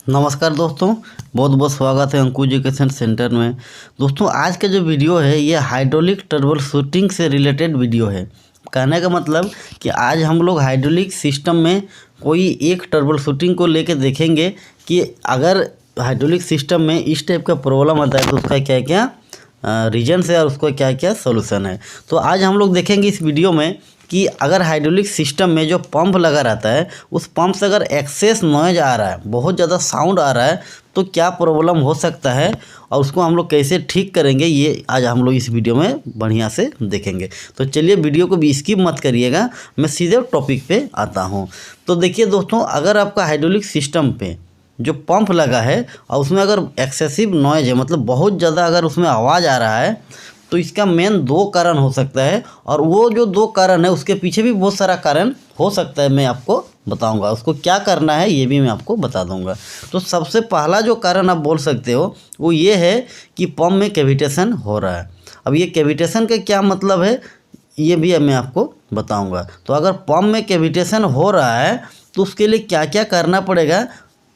नमस्कार दोस्तों, बहुत बहुत स्वागत है अंकुर एजुकेशन सेंटर में। दोस्तों, आज का जो वीडियो है ये हाइड्रोलिक ट्रबल शूटिंग से रिलेटेड वीडियो है। कहने का मतलब कि आज हम लोग हाइड्रोलिक सिस्टम में कोई एक ट्रबल शूटिंग को लेकर देखेंगे कि अगर हाइड्रोलिक सिस्टम में इस टाइप का प्रॉब्लम आता है तो उसका क्या क्या रीजन है और उसका क्या क्या सोल्यूशन है। तो आज हम लोग देखेंगे इस वीडियो में कि अगर हाइड्रोलिक सिस्टम में जो पंप लगा रहता है उस पंप से अगर एक्सेस नॉइज आ रहा है, बहुत ज़्यादा साउंड आ रहा है, तो क्या प्रॉब्लम हो सकता है और उसको हम लोग कैसे ठीक करेंगे, ये आज हम लोग इस वीडियो में बढ़िया से देखेंगे। तो चलिए वीडियो को भी स्किप मत करिएगा, मैं सीधे टॉपिक पे आता हूँ। तो देखिए दोस्तों, अगर आपका हाइड्रोलिक सिस्टम पे जो पंप लगा है और उसमें अगर एक्सेसिव नॉइज है, मतलब बहुत ज़्यादा अगर उसमें आवाज़ आ रहा है, तो इसका मेन दो कारण हो सकता है। और वो जो दो कारण है उसके पीछे भी बहुत सारा कारण हो सकता है, मैं आपको बताऊंगा। उसको क्या करना है ये भी मैं आपको बता दूंगा। तो सबसे पहला जो कारण आप बोल सकते हो वो ये है कि पंप में कैविटेशन हो रहा है। अब ये कैविटेशन का क्या मतलब है ये भी मैं आपको बताऊँगा। तो अगर पंप में कैविटेशन हो रहा है तो उसके लिए क्या क्या करना पड़ेगा,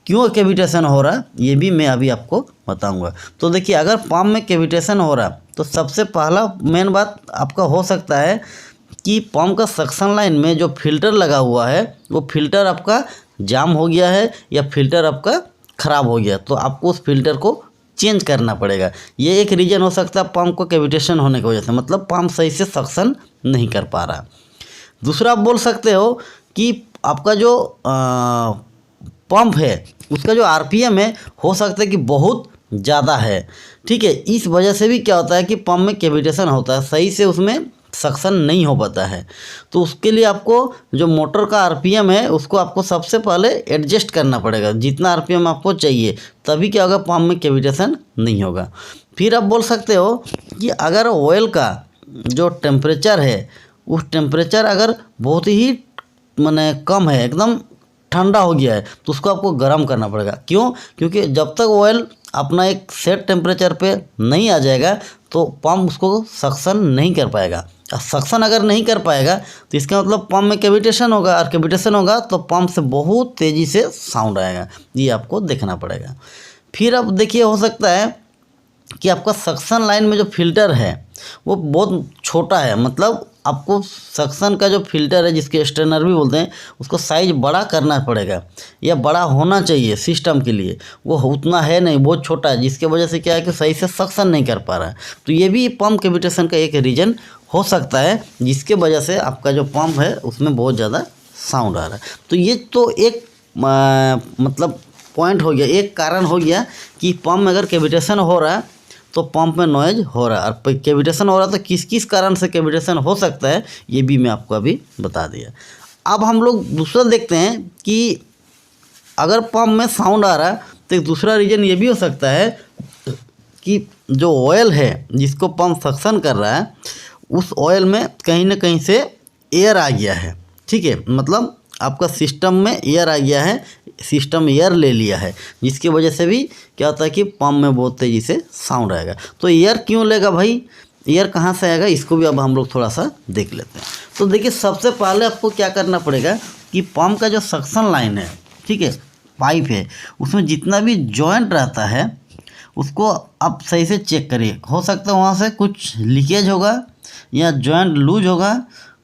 क्यों कैविटेशन हो रहा है, ये भी मैं अभी आपको बताऊंगा। तो देखिए, अगर पंप में कैविटेशन हो रहा तो सबसे पहला मेन बात आपका हो सकता है कि पंप का सक्शन लाइन में जो फिल्टर लगा हुआ है वो फिल्टर आपका जाम हो गया है या फिल्टर आपका ख़राब हो गया, तो आपको उस फिल्टर को चेंज करना पड़ेगा। ये एक रीज़न हो सकता है पंप को कैविटेशन होने की वजह से, मतलब पंप सही से सक्शन नहीं कर पा रहा। दूसरा आप बोल सकते हो कि आपका जो पंप है उसका जो आरपीएम है हो सकता है कि बहुत ज़्यादा है, ठीक है। इस वजह से भी क्या होता है कि पंप में कैविटेशन होता है, सही से उसमें सक्शन नहीं हो पाता है। तो उसके लिए आपको जो मोटर का आरपीएम है उसको आपको सबसे पहले एडजस्ट करना पड़ेगा, जितना आरपीएम आपको चाहिए, तभी क्या होगा, पंप में कैविटेशन नहीं होगा। फिर आप बोल सकते हो कि अगर ऑयल का जो टेम्परेचर है उस टेम्परेचर अगर बहुत ही माने कम है, एकदम ठंडा हो गया है, तो उसको आपको गर्म करना पड़ेगा। क्यों? क्योंकि जब तक ऑयल अपना एक सेट टेम्परेचर पे नहीं आ जाएगा तो पंप उसको सक्शन नहीं कर पाएगा। सक्शन अगर नहीं कर पाएगा तो इसका मतलब पंप में कैविटेशन होगा, और कैविटेशन होगा तो पंप से बहुत तेज़ी से साउंड आएगा, ये आपको देखना पड़ेगा। फिर अब देखिए, हो सकता है कि आपका सक्शन लाइन में जो फिल्टर है वो बहुत छोटा है, मतलब आपको सक्शन का जो फिल्टर है जिसके स्ट्रेनर भी बोलते हैं उसको साइज बड़ा करना पड़ेगा या बड़ा होना चाहिए सिस्टम के लिए। वो उतना है नहीं, बहुत छोटा है, जिसके वजह से क्या है कि सही से सक्शन नहीं कर पा रहा है। तो ये भी पंप कैविटेशन का एक रीज़न हो सकता है जिसके वजह से आपका जो पंप है उसमें बहुत ज़्यादा साउंड आ रहा है। तो ये तो एक मतलब पॉइंट हो गया, एक कारण हो गया कि पंप में अगर कैविटेशन हो रहा है तो पंप में नॉइज हो रहा है। और कैविटेशन हो रहा है तो किस किस कारण से कैविटेशन हो सकता है ये भी मैं आपको अभी बता दिया। अब हम लोग दूसरा देखते हैं कि अगर पंप में साउंड आ रहा है तो एक दूसरा रीज़न ये भी हो सकता है कि जो ऑयल है जिसको पंप सक्शन कर रहा है उस ऑयल में कहीं ना कहीं से एयर आ गया है, ठीक है। मतलब आपका सिस्टम में एयर आ गया है, सिस्टम एयर ले लिया है, जिसकी वजह से भी क्या होता है कि पंप में बहुत तेज़ी से साउंड आएगा। तो एयर क्यों लेगा भाई, एयर कहाँ से आएगा, इसको भी अब हम लोग थोड़ा सा देख लेते हैं। तो देखिए, सबसे पहले आपको क्या करना पड़ेगा कि पंप का जो सक्शन लाइन है, ठीक है, पाइप है, उसमें जितना भी जॉइंट रहता है उसको आप सही से चेक करिए। हो सकता है वहाँ से कुछ लीकेज होगा या जॉइंट लूज होगा,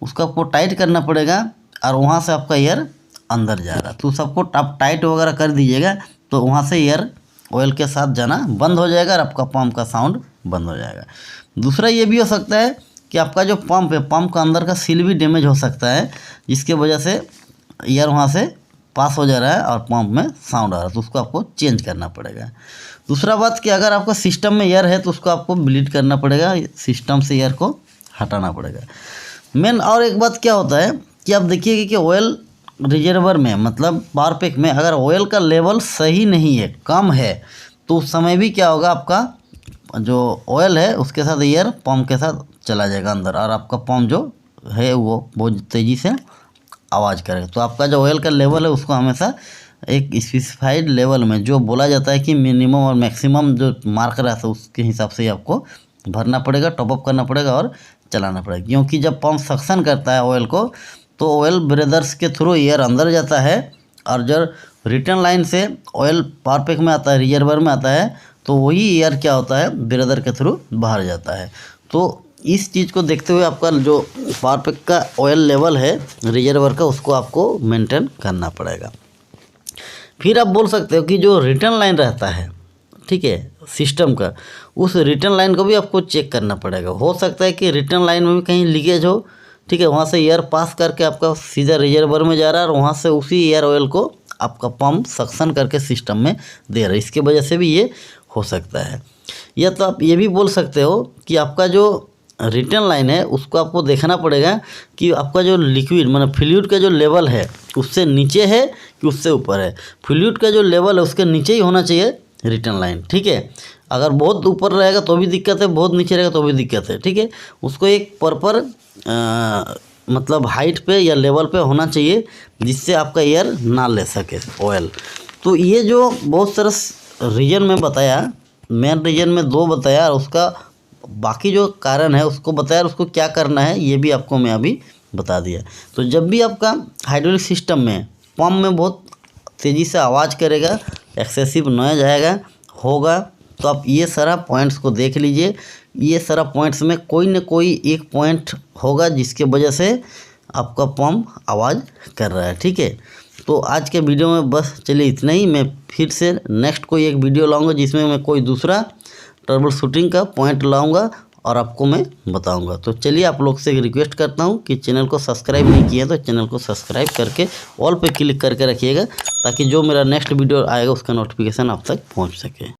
उसको आपको टाइट करना पड़ेगा और वहाँ से आपका एयर अंदर जा रहा है तो सबको आप टाइट वगैरह कर दीजिएगा, तो वहाँ से एयर ऑयल के साथ जाना बंद हो जाएगा और आपका पंप का साउंड बंद हो जाएगा। दूसरा ये भी हो सकता है कि आपका जो पंप है, पंप का अंदर का सील भी डैमेज हो सकता है, जिसके वजह से एयर वहाँ से पास हो जा रहा है और पंप में साउंड आ रहा है, तो उसको आपको चेंज करना पड़ेगा। दूसरा बात कि अगर आपका सिस्टम में एयर है तो उसको आपको ब्लीड करना पड़ेगा, सिस्टम से एयर को हटाना पड़ेगा। मेन और एक बात क्या होता है कि आप देखिए कि ऑयल रिजर्वर में, मतलब पावर पैक में, अगर ऑयल का लेवल सही नहीं है, कम है, तो उस समय भी क्या होगा, आपका जो ऑयल है उसके साथ एयर पंप के साथ चला जाएगा अंदर और आपका पंप जो है वो बहुत तेज़ी से आवाज़ करेगा। तो आपका जो ऑयल का लेवल है उसको हमेशा एक स्पेसिफाइड लेवल में, जो बोला जाता है कि मिनिमम और मैक्सिमम जो मार्क रहता है उसके हिसाब से आपको भरना पड़ेगा, टॉपअप करना पड़ेगा और चलाना पड़ेगा। क्योंकि जब पंप सक्शन करता है ऑयल को तो ऑयल ब्रेदर्स के थ्रू एयर अंदर जाता है और जब रिटर्न लाइन से ऑयल पावर पैक में आता है, रिजर्वर में आता है, तो वही एयर क्या होता है, ब्रेदर के थ्रू बाहर जाता है। तो इस चीज़ को देखते हुए आपका जो पावर पैक का ऑयल लेवल है रिजर्वर का, उसको आपको मेंटेन करना पड़ेगा। फिर आप बोल सकते हो कि जो रिटर्न लाइन रहता है, ठीक है, सिस्टम का, उस रिटर्न लाइन को भी आपको चेक करना पड़ेगा। हो सकता है कि रिटर्न लाइन में भी कहीं लीकेज हो, ठीक है, वहाँ से एयर पास करके आपका सीधा रिजर्वर में जा रहा है और वहाँ से उसी एयर ऑयल को आपका पंप सक्शन करके सिस्टम में दे रहा है। इसके वजह से भी ये हो सकता है। या तो आप ये भी बोल सकते हो कि आपका जो रिटर्न लाइन है उसको आपको देखना पड़ेगा कि आपका जो लिक्विड मतलब फ्लूइड का जो लेवल है उससे नीचे है कि उससे ऊपर है। फ्लूइड का जो लेवल है उसके नीचे ही होना चाहिए रिटर्न लाइन, ठीक है। अगर बहुत ऊपर रहेगा तो भी दिक्कत है, बहुत नीचे रहेगा तो भी दिक्कत है, ठीक है। उसको एक प्रॉपर मतलब हाइट पे या लेवल पे होना चाहिए जिससे आपका एयर ना ले सके ऑयल। तो ये जो बहुत सारा रीजन में बताया, मेन रीजन में 2 बताया और उसका बाकी जो कारण है उसको बताया और उसको क्या करना है ये भी आपको मैं अभी बता दिया। तो जब भी आपका हाइड्रोलिक सिस्टम में पंप में बहुत तेज़ी से आवाज़ करेगा, एक्सेसिव नॉइज आएगा होगा, तो आप ये सारा पॉइंट्स को देख लीजिए। ये सारा पॉइंट्स में कोई न कोई एक पॉइंट होगा जिसके वजह से आपका पंप आवाज़ कर रहा है, ठीक है। तो आज के वीडियो में बस चलिए इतना ही। मैं फिर से नेक्स्ट कोई एक वीडियो लाऊंगा जिसमें मैं कोई दूसरा ट्रबल शूटिंग का पॉइंट लाऊंगा और आपको मैं बताऊंगा। तो चलिए आप लोग से एक रिक्वेस्ट करता हूं कि चैनल को सब्सक्राइब नहीं किया तो चैनल को सब्सक्राइब करके ऑल पे क्लिक करके रखिएगा ताकि जो मेरा नेक्स्ट वीडियो आएगा उसका नोटिफिकेशन आप तक पहुंच सके।